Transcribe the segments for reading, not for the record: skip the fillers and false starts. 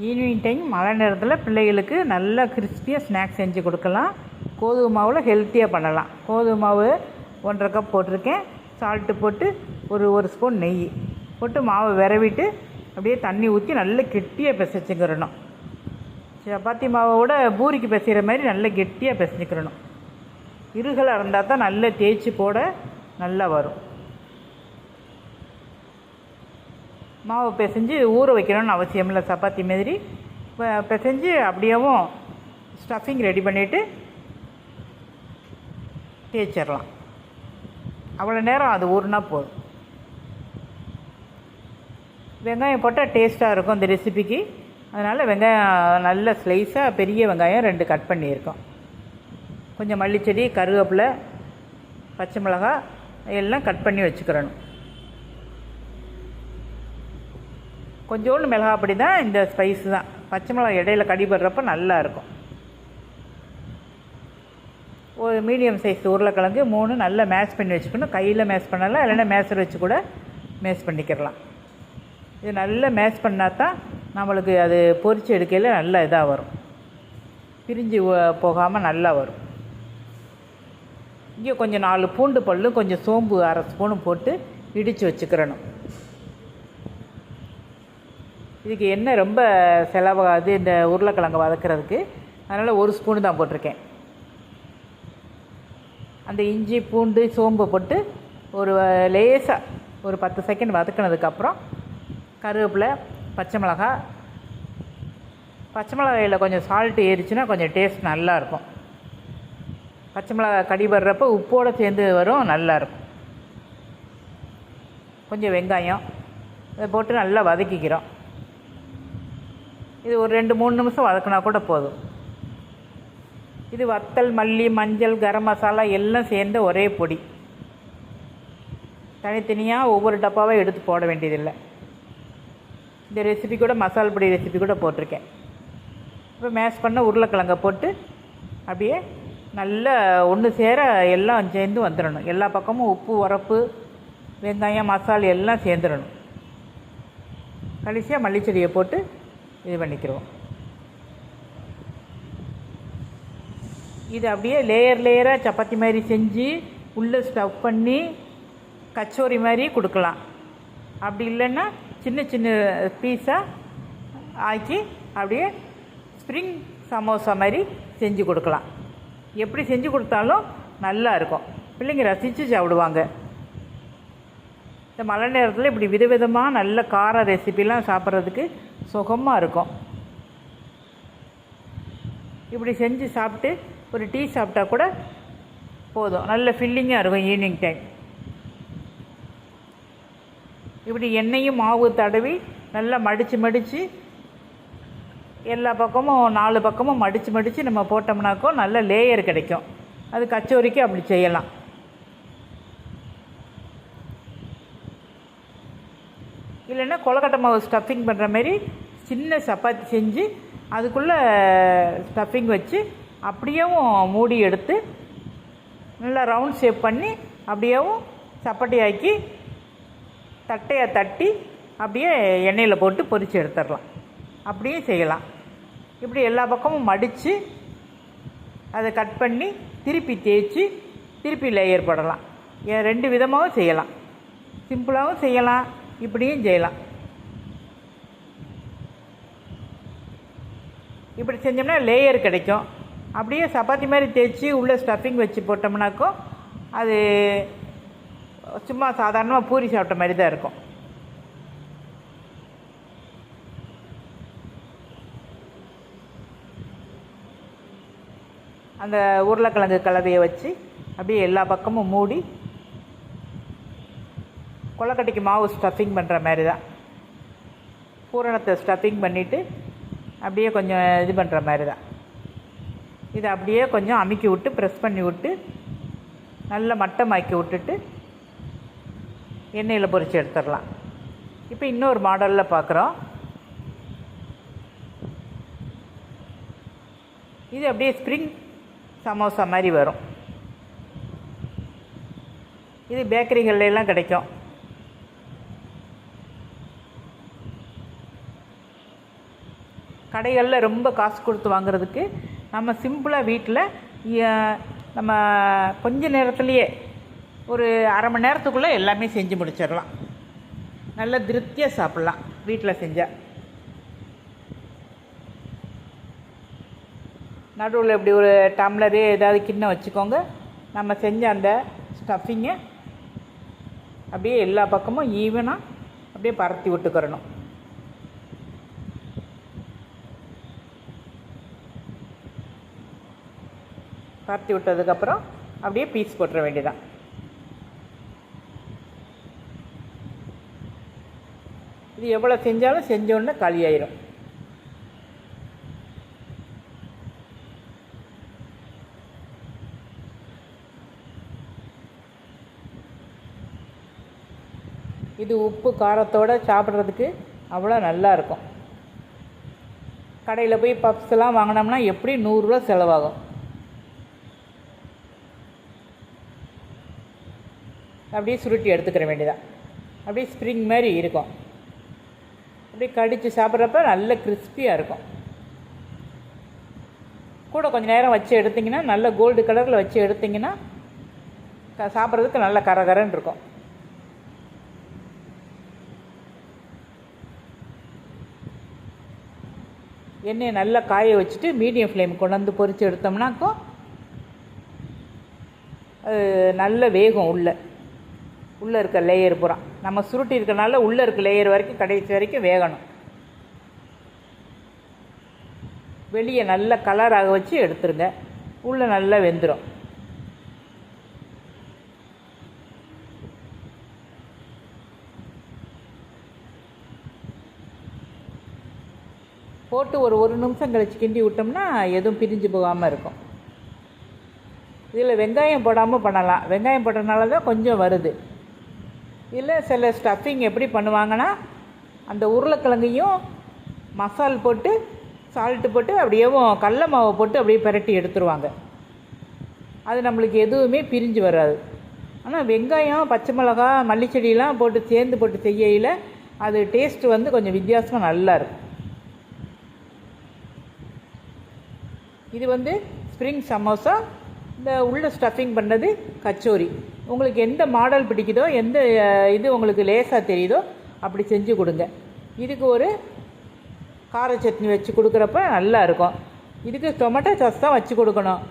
Evening time மழை நேரத்தில் பிள்ளைகளுக்கு நல்லா கிறிஸ்பியாக ஸ்நாக்ஸ் செஞ்சு கொடுக்கலாம். கோதுமை மாவில் ஹெல்த்தியாக பண்ணலாம். கோதுமை மாவு 1.5 கப் போட்டிருக்கேன். சால்ட்டு போட்டு ஒரு ஸ்பூன் நெய் போட்டு மாவை விரவிட்டு அப்படியே தண்ணி ஊற்றி நல்லா கெட்டியாக பிசைச்சிக்கிறணும். சப்பாத்தி மாவோட பூரிக்கு பிசைகிற மாதிரி நல்லா கெட்டியாக பிசைஞ்சிக்கிறணும். இருகலாக இருந்தால் தான் நல்லா தேய்ச்சி போட நல்லா வரும். மாவு பிசைஞ்சு ஊற வைக்கணும்னு அவசியம் இல்லை. சப்பாத்தி மாதிரி பிசைஞ்சு அப்படியேவும் ஸ்டஃபிங் ரெடி பண்ணிவிட்டு தேய்ச்சிடலாம். அவ்வளோ நேரம் அது ஊறுனா போதும். வெங்காயம் போட்டால் டேஸ்ட்டாக இருக்கும் இந்த ரெசிபிக்கு. அதனால் வெங்காயம் நல்ல ஸ்லைஸாக பெரிய வெங்காயம் 2 கட் பண்ணியிருக்கோம். கொஞ்சம் மல்லிச்செடி, கருவேப்பிலை, பச்சை மிளகாய் எல்லாம் கட் பண்ணி வச்சுக்கிறணும். கொஞ்சோண்டு மிளகாய் அப்படி தான் இந்த ஸ்பைஸ் தான். பச்சை மிளகாய் இடையில கடிபடுறப்ப நல்லாயிருக்கும். ஒரு மீடியம் சைஸ் உருளைக்கிழங்கு 3 நல்லா மேஷ் பண்ணி வச்சுக்கணும். கையில் மேஷ் பண்ணலாம், இல்லைன்னா மேஷர் வச்சு கூட மேஷ் பண்ணிக்கிறலாம். இது நல்லா மேஷ் பண்ணால் தான் நம்மளுக்கு அது பொரிச்சு எடுக்கையில் நல்லா இதாக வரும், பிரிஞ்சு போகாமல் நல்லா வரும். இங்கே கொஞ்சம் 4 பூண்டு பல்லு, கொஞ்சம் சோம்பு 1/2 ஸ்பூனும் போட்டு இடித்து வச்சுக்கிறணும். இதுக்கு எண்ணெய் ரொம்ப செலவாகாது இந்த உருளைக்கிழங்கு வதக்கிறதுக்கு. அதனால் 1 ஸ்பூனு தான் போட்டிருக்கேன். அந்த இஞ்சி பூண்டு சோம்பு போட்டு ஒரு லேசாக ஒரு 10 செகண்ட் வதக்கினதுக்கப்புறம் கருவேப்பிலை, பச்சை மிளகாயில் கொஞ்சம் சால்ட்டு ஏறிச்சுன்னா கொஞ்சம் டேஸ்ட் நல்லாயிருக்கும். பச்சை மிளகாய் கடிபடுறப்போ உப்போடு சேர்ந்து வரும், நல்லாயிருக்கும். கொஞ்சம் வெங்காயம் இதை போட்டு நல்லா வதக்கிக்கிறோம். இது ஒரு 2-3 நிமிஷம் வதக்கினா கூட போதும். இது வத்தல், மல்லி, மஞ்சள், கரம் மசாலா எல்லாம் சேர்ந்த ஒரே பொடி. தனித்தனியாக ஒவ்வொரு டப்பாவை எடுத்து போட வேண்டியதில்லை. இந்த ரெசிபி கூட மசால் பொடி ரெசிபி கூட போட்டிருக்கேன். இப்போ மேஷ் பண்ண உருளைக்கிழங்கை போட்டு அப்படியே நல்லா ஒன்று சேர எல்லாம் சேர்ந்து வந்துடணும். எல்லா பக்கமும் உப்பு, உரப்பு, வெங்காயம், மசாலா எல்லாம் சேர்ந்துடணும். கடைசியாக மல்லிச்செடியை போட்டு இது பண்ணிக்கிறோம். இது அப்படியே லேயராக சப்பாத்தி மாதிரி செஞ்சு உள்ளே ஸ்டஃப் பண்ணி கச்சோரி மாதிரி கொடுக்கலாம். அப்படி இல்லைன்னா சின்ன சின்ன பீஸாக ஆக்கி அப்படியே ஸ்ப்ரிங் சமோசா மாதிரி செஞ்சு கொடுக்கலாம். எப்படி செஞ்சு கொடுத்தாலும் நல்லா இருக்கும், பிள்ளைங்க ரசித்து சாப்பிடுவாங்க. இந்த மழை நேரத்தில் இப்படி விதவிதமாக நல்ல கார ரெசிபிலாம் சாப்பிட்றதுக்கு சுகமாக இருக்கும். இப்படி செஞ்சு சாப்பிட்டு ஒரு டீ சாப்பிட்டா கூட போதும், நல்ல ஃபில்லிங்காக இருக்கும் ஈவினிங் டைம். இப்படி எண்ணெயும் மாவு தடவி நல்லா மடித்து எல்லா பக்கமும் 4 பக்கமும் மடித்து நம்ம போட்டோம்னாக்கோ நல்ல லேயர் கிடைக்கும். அது கச்சோரிக்கு அப்படி செய்யலாம். இல்லைன்னா கொழுக்கட்டை மாவு ஸ்டஃபிங் பண்ணுற மாதிரி சின்ன சப்பாத்தி செஞ்சு அதுக்குள்ளே ஸ்டஃபிங் வச்சு அப்படியேவும் மூடி எடுத்து நல்லா ரவுண்ட் ஷேப் பண்ணி அப்படியேவும் சப்பாத்தி ஆக்கி தட்டையை தட்டி அப்படியே எண்ணெயில் போட்டு பொரித்து எடுத்துடலாம். அப்படியும் செய்யலாம். இப்படி எல்லா பக்கமும் மடித்து அதை கட் பண்ணி திருப்பி தேய்ச்சி திருப்பி லேயர் போடலாம். 2 விதமாகவும் செய்யலாம். சிம்பிளாகவும் செய்யலாம், இப்படியும் செய்யலாம். இப்படி செஞ்சோம்னா லேயர் கிடைக்கும். அப்படியே சப்பாத்தி மாதிரி தேய்ச்சி உள்ளே ஸ்டஃபிங் வச்சு போட்டோம்னாக்கோ அது சும்மா சாதாரணமாக பூரி சாப்பிட்ட மாதிரி தான் இருக்கும். அந்த உருளைக்கிழங்கு கலவையை வச்சு அப்படியே எல்லா பக்கமும் மூடி கொழுக்கட்டைக்கு மாவு ஸ்டஃபிங் பண்ணுற மாதிரி தான். பூரணத்தை ஸ்டஃபிங் பண்ணிவிட்டு அப்படியே கொஞ்சம் இது பண்ணுற மாதிரி தான். இதை அப்படியே கொஞ்சம் அமுக்கி விட்டு ப்ரெஸ் பண்ணி விட்டு நல்லா மட்டமாக்கி விட்டுட்டு எண்ணெயில் பொரித்து எடுத்துடலாம். இப்போ இன்னொரு மாடலில் பார்க்குறோம். இது அப்படியே ஸ்ப்ரிங் சமோசா மாதிரி வரும். இது பேக்கரிகள்லாம் கிடைக்கும். கடைகளில் ரொம்ப காசு கொடுத்து வாங்குறதுக்கு நம்ம சிம்பிளாக வீட்டில் நம்ம கொஞ்ச நேரத்துலையே ஒரு அரை மணி நேரத்துக்குள்ளே எல்லாமே செஞ்சு முடிச்சிடலாம். நல்ல திருப்தியாக சாப்பிட்லாம் வீட்டில் செஞ்சால். நடுவில் இப்படி ஒரு டம்ளரு ஏதாவது கிண்ணம் வச்சுக்கோங்க. நம்ம செஞ்ச அந்த ஸ்டஃபிங்கை அப்படியே எல்லா பக்கமும் ஈவனாக அப்படியே பரத்தி விட்டுக்கிறணும். பரத்தி விட்டதுக்கப்புறம் அப்படியே பீஸ் போட்டுற வேண்டியதான். இது எவ்வளோ செஞ்சாலும் செஞ்சோன்னு காலியாயிரும். இது உப்பு காரத்தோடு சாப்பிட்றதுக்கு அவ்வளோ நல்லா இருக்கும். கடையில் போய் பப்ஸ்லாம் வாங்கினோம்னா எப்படி 100 ரூபா செலவாகும். அப்படியே சுருட்டி எடுத்துக்கிற வேண்டியதான். அப்படியே ஸ்ப்ரிங் மாதிரி இருக்கும். அப்படியே கடித்து சாப்பிட்றப்ப நல்ல கிறிஸ்பியாக இருக்கும். கூட கொஞ்சம் நேரம் வச்சு எடுத்திங்கன்னா நல்ல கோல்டு கலரில் வச்சு எடுத்திங்கன்னா சாப்பிட்றதுக்கு நல்ல கரகரன்னு இருக்கும். எண்ணெயை நல்லா காய வச்சுட்டு மீடியம் ஃப்ளேம் கொண்டு வந்து பொரித்து எடுத்தோம்னாக்கோ அது நல்ல வேகம். உள்ளே இருக்க லேயர் பூரா நம்ம சுருட்டி இருக்கனால உள்ளே இருக்க லேயர் வரைக்கும் கடைசி வரைக்கும் வேகணும். வெளியே நல்ல கலராக வச்சு எடுத்துருங்க. உள்ளே நல்லா வெந்துடும். போட்டு ஒரு நிமிஷம் கழிச்சு கிண்டி விட்டோம்னா எதுவும் பிரிஞ்சு போகாமல் இருக்கும். இதில் வெங்காயம் போடாமல் பண்ணலாம். வெங்காயம் போட்டதுனால தான் கொஞ்சம் வருது. இதில் சில ஸ்டஃபிங் எப்படி பண்ணுவாங்கன்னா அந்த உருளைக்கிழங்கையும் மசால் போட்டு சால்ட்டு போட்டு அப்படியே கடல மாவை போட்டு அப்படியே பிரட்டி எடுத்துருவாங்க. அது நம்மளுக்கு எதுவுமே பிரிஞ்சு வராது. ஆனால் வெங்காயம் பச்சை மிளகா மல்லிச்செடியெலாம் போட்டு சேர்ந்து போட்டு செய்யையில் அது டேஸ்ட்டு வந்து கொஞ்சம் வித்தியாசமாக நல்லா இருக்கும். இது வந்து ஸ்ப்ரிங் சமோசா. இந்த உள்ள ஸ்டஃபிங் பண்ணது கச்சோரி. உங்களுக்கு எந்த மாடல் பிடிக்குதோ, எந்த இது உங்களுக்கு லேசாக தெரியுதோ அப்படி செஞ்சு கொடுங்க. இதுக்கு ஒரு கார சட்னி வச்சு கொடுக்குறப்ப நல்லா இருக்கும். இதுக்கு டொமேட்டோ சாஸ் தான் வச்சு கொடுக்கணும்.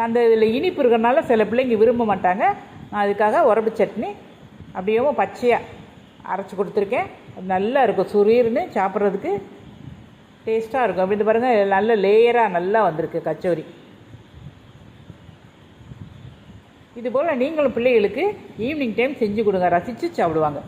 அந்த இதில் இனிப்பு இருக்கிறனால சில பிள்ளைங்க விரும்ப மாட்டாங்க. நான் அதுக்காக உரப்பு சட்னி அப்படியே பச்சையாக அரைச்சி கொடுத்துருக்கேன். அது நல்லா இருக்கும். சுரீர்னு சாப்பிட்றதுக்கு டேஸ்ட்டாக இருக்கும். அப்படி பாருங்கள், நல்ல லேயராக நல்லா வந்திருக்கு கச்சோரி. இதுபோல் நீங்களும் பிள்ளைகளுக்கு ஈவினிங் டைம் செஞ்சு கொடுங்க. ரசித்து சாப்பிடுவாங்க.